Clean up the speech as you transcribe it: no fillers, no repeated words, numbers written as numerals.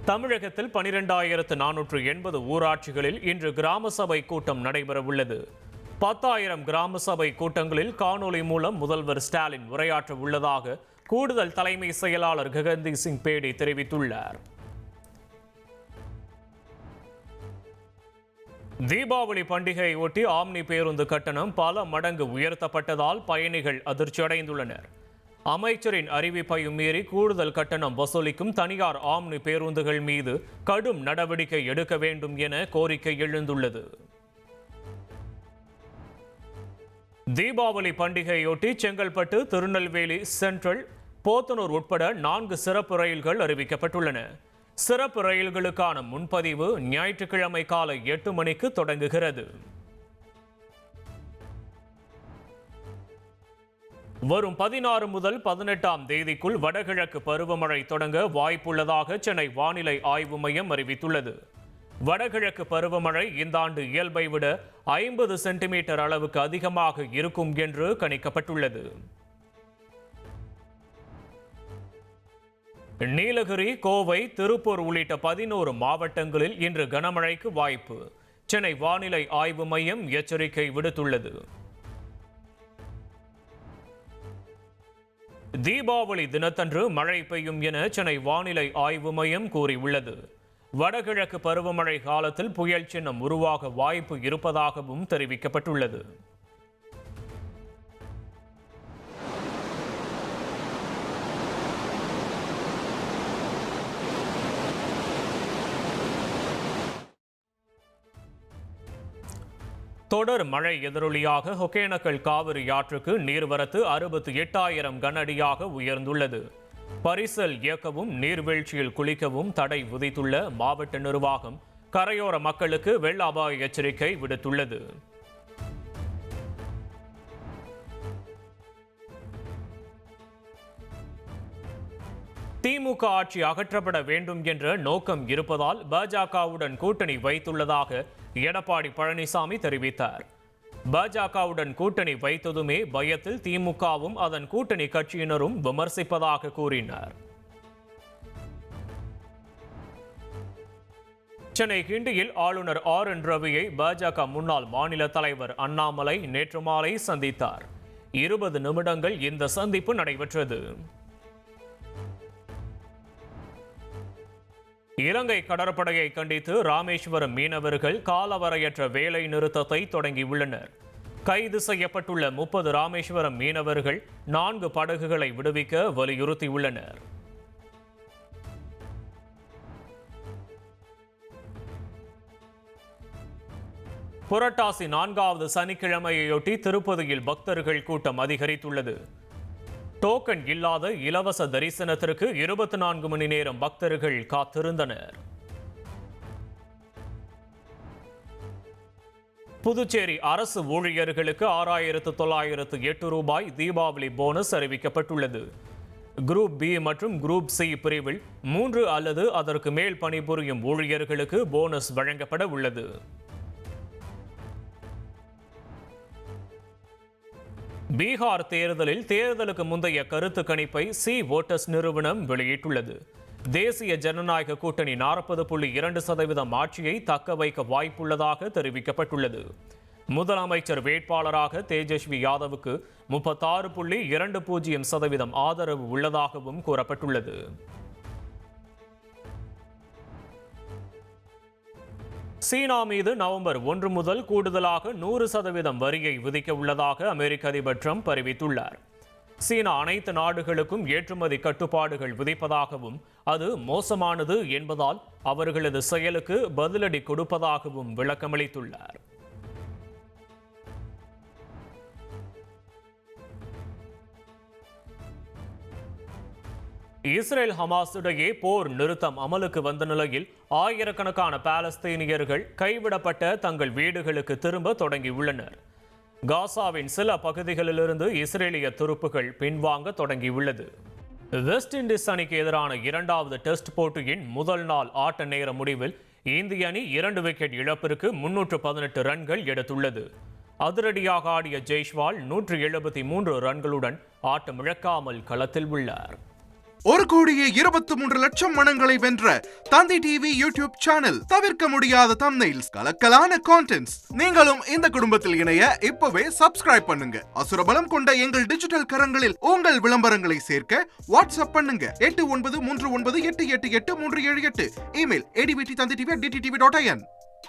தமிழகத்தில் 12,480 ஊராட்சிகளில் இன்று கிராம சபை கூட்டம் நடைபெறவுள்ளது. 10,000 கிராம சபை கூட்டங்களில் காணொலி மூலம் முதல்வர் ஸ்டாலின் உரையாற்ற உள்ளதாக கூடுதல் தலைமை செயலாளர் ககன்தீப் சிங் பேடி தெரிவித்துள்ளார். தீபாவளி பண்டிகையை ஒட்டி ஆம்னி பேருந்து கட்டணம் பல மடங்கு உயர்த்தப்பட்டதால் பயணிகள் அதிர்ச்சியடைந்துள்ளனர். அமைச்சரின் அறிவிப்பையும் மீறி கூடுதல் கட்டணம் வசூலிக்கும் தனியார் ஆம்னி பேருந்துகள் மீது கடும் நடவடிக்கை எடுக்க வேண்டும் என கோரிக்கை எழுந்துள்ளது. தீபாவளி பண்டிகையொட்டி செங்கல்பட்டு, திருநெல்வேலி சென்ட்ரல், போத்தனூர் உட்பட 4 சிறப்பு ரயில்கள் அறிவிக்கப்பட்டுள்ளன. சிறப்பு ரயில்களுக்கான முன்பதிவு ஞாயிற்றுக்கிழமை காலை 8 மணிக்கு தொடங்குகிறது. வரும் 16 முதல் 18ஆம் தேதிக்குள் வடகிழக்கு பருவமழை தொடங்க வாய்ப்புள்ளதாக சென்னை வானிலை ஆய்வு மையம் அறிவித்துள்ளது. வடகிழக்கு பருவமழை இந்த ஆண்டு இயல்பை விட 50 சென்டிமீட்டர் அளவுக்கு அதிகமாக இருக்கும் என்று கணிக்கப்பட்டுள்ளது. நீலகிரி, கோவை, திருப்பூர் உள்ளிட்ட 11 மாவட்டங்களில் இன்று கனமழைக்கு வாய்ப்பு. சென்னை வானிலை ஆய்வு மையம் எச்சரிக்கை விடுத்துள்ளது. தீபாவளி தினத்தன்று மழை பெய்யும் என சென்னை வானிலை ஆய்வு மையம் கூறியுள்ளது. வடகிழக்கு பருவமழை காலத்தில் புயல் சின்னம் உருவாக வாய்ப்பு இருப்பதாகவும் தெரிவிக்கப்பட்டுள்ளது. தொடர் மழை எதிரொலியாக ஒகேனக்கல் காவிரி ஆற்றுக்கு நீர்வரத்து 68,000 கனஅடியாக உயர்ந்துள்ளது. பரிசல் இயக்கவும் நீர்வீழ்ச்சியில் குளிக்கவும் தடை விதித்துள்ள மாவட்ட நிர்வாகம் கரையோர மக்களுக்கு வெள்ள அபாய எச்சரிக்கை விடுத்துள்ளது. திமுக ஆட்சி அகற்றப்பட வேண்டும் என்ற நோக்கம் இருப்பதால் பாஜகவுடன் கூட்டணி வைத்துள்ளதாக எடப்பாடி பழனிசாமி தெரிவித்தார். பாஜகவுடன் கூட்டணி வைத்ததுமே பயத்தில் திமுகவும் அதன் கூட்டணி கட்சியினரும் விமர்சிப்பதாக கூறினார். சென்னை கிண்டியில் ஆளுநர் RN ரவியை பாஜக முன்னாள் மாநில தலைவர் அண்ணாமலை நேற்று மாலை சந்தித்தார். 20 நிமிடங்கள் இந்த சந்திப்பு நடைபெற்றது. இலங்கை கடற்படையை கண்டித்து ராமேஸ்வரம் மீனவர்கள் காலவரையற்ற வேலை நிறுத்தத்தை தொடங்கியுள்ளனர். கைது செய்யப்பட்டுள்ள 30 ராமேஸ்வரம் மீனவர்கள் 4 படகுகளை விடுவிக்க வலியுறுத்தியுள்ளனர். புரட்டாசி 4வது சனிக்கிழமையொட்டி திருப்பதியில் பக்தர்கள் கூட்டம் அதிகரித்துள்ளது. டோக்கன் இல்லாத இலவச தரிசனத்திற்கு 24 மணி நேரம் பக்தர்கள் காத்திருந்தனர். புதுச்சேரி அரசு ஊழியர்களுக்கு 6,908 ரூபாய் தீபாவளி போனஸ் அறிவிக்கப்பட்டுள்ளது. குரூப் B மற்றும் குரூப் C பிரிவில் 3 அல்லது அதற்கு மேல் பணிபுரியும் ஊழியர்களுக்கு போனஸ் வழங்கப்பட உள்ளது. பீகார் தேர்தலில் தேர்தலுக்கு முந்தைய கருத்து கணிப்பை சி ஓட்டர்ஸ் நிறுவனம் வெளியிட்டுள்ளது. தேசிய ஜனநாயக கூட்டணி 40.2% ஆட்சியை தக்க வைக்க வாய்ப்புள்ளதாக தெரிவிக்கப்பட்டுள்ளது. முதலமைச்சர் வேட்பாளராக தேஜஸ்வி யாதவுக்கு 36.20% ஆதரவு உள்ளதாகவும் கூறப்பட்டுள்ளது. சீனா மீது நவம்பர் 1 முதல் கூடுதலாக 100% வரியை விதிக்க உள்ளதாக அமெரிக்க அதிபர் ட்ரம்ப் அறிவித்துள்ளார். சீனா அனைத்து நாடுகளுக்கும் ஏற்றுமதி கட்டுப்பாடுகள் விதிப்பதாகவும் அது மோசமானது என்பதால் அவர்களது செயலுக்கு பதிலடி கொடுப்பதாகவும் விளக்கமளித்துள்ளார். இஸ்ரேல் ஹமாஸ் இடையே போர் நிறுத்தம் அமலுக்கு வந்த நிலையில் ஆயிரக்கணக்கான பாலஸ்தீனியர்கள் கைவிடப்பட்ட தங்கள் வீடுகளுக்கு திரும்ப தொடங்கியுள்ளனர். காசாவின் சில பகுதிகளிலிருந்து இஸ்ரேலிய துருப்புகள் பின்வாங்க தொடங்கியுள்ளது. வெஸ்ட் இண்டீஸ் அணிக்கு எதிரான 2வது டெஸ்ட் போட்டியின் முதல் நாள் ஆட்ட நேர முடிவில் இந்திய அணி 2 விக்கெட் இழப்பிற்கு 318 ரன்கள் எடுத்துள்ளது. அதிரடியாக ஆடிய ஜெய்ஷ்வால் 173 ரன்களுடன் ஆட்டமிழக்காமல் களத்தில் உள்ளார். 1,23,00,000 மனங்களை வென்ற தந்தி டிவி யூடியூப் சேனல். தவிர்க்க முடியாத தம்ப்நெயில்ஸ், கலக்கலான கான்டென்ட்ஸ். நீங்களும் இந்த குடும்பத்தில் இணைய இப்பவே சப்ஸ்கிரைப் பண்ணுங்க. அசுரபலம் கொண்ட எங்கள் டிஜிட்டல் கரங்களில் உங்கள் விளம்பரங்களை சேர்க்க வாட்ஸ்அப் பண்ணுங்க. 8939888838. Email advttv@dttv.in.